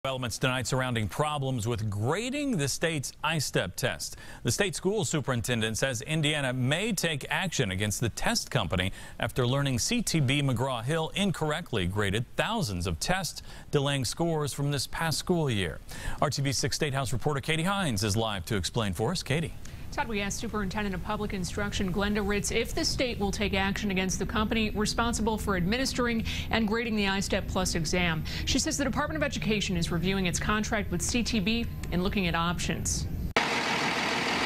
Developments tonight surrounding problems with grading the state's ISTEP test. The state school superintendent says Indiana may take action against the test company after learning CTB McGraw-Hill incorrectly graded thousands of tests, delaying scores from this past school year. RTV 6 State House reporter Katie Hines is live to explain for us. Katie. Todd, we asked Superintendent of Public Instruction Glenda Ritz if the state will take action against the company responsible for administering and grading the ISTEP Plus exam. She says the Department of Education is reviewing its contract with CTB and looking at options.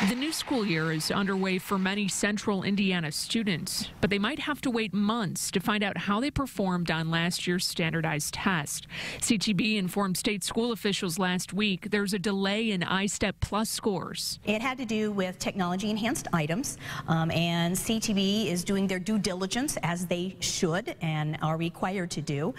The new school year is underway for many central Indiana students, but they might have to wait months to find out how they performed on last year's standardized test. CTB informed state school officials last week there's a delay in ISTEP Plus scores. It had to do with technology-enhanced items, and CTB is doing their due diligence, as they should and are required to do,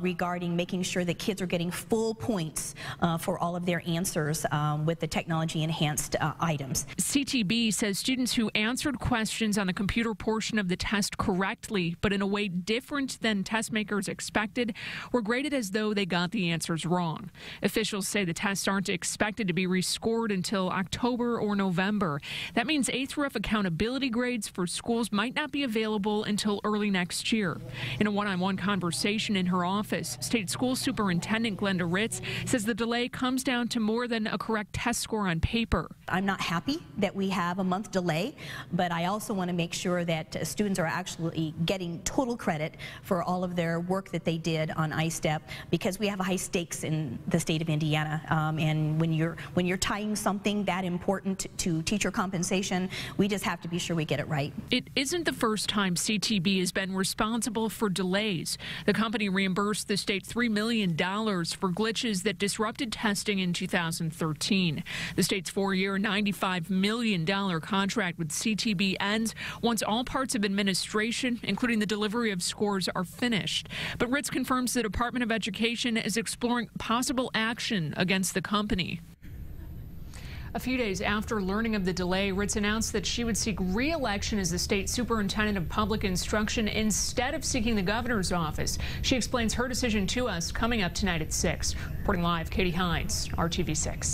regarding making sure that kids are getting full points for all of their answers with the technology-enhanced items. CTB says students who answered questions on the computer portion of the test correctly, but in a way different than test makers expected, were graded as though they got the answers wrong. Officials say the tests aren't expected to be rescored until October or November. That means A through F accountability grades for schools might not be available until early next year. In a one-on-one conversation in her office, State School Superintendent Glenda Ritz says the delay comes down to more than a correct test score on paper. I'm not happy that we have a month delay, but I also want to make sure that students are actually getting total credit for all of their work that they did on ISTEP, because we have high stakes in the state of Indiana, and when you're tying something that important to teacher compensation, we just have to be sure we get it right. It isn't the first time CTB has been responsible for delays. The company reimbursed the state $3 million for glitches that disrupted testing in 2013. The state's four-year, $95 million contract with CTB ends once all parts of administration, including the delivery of scores, are finished. But Ritz confirms the Department of Education is exploring possible action against the company. A few days after learning of the delay, Ritz announced that she would seek re-election as the state superintendent of public instruction instead of seeking the governor's office. She explains her decision to us coming up tonight at 6. Reporting live, Katie Hines, RTV 6.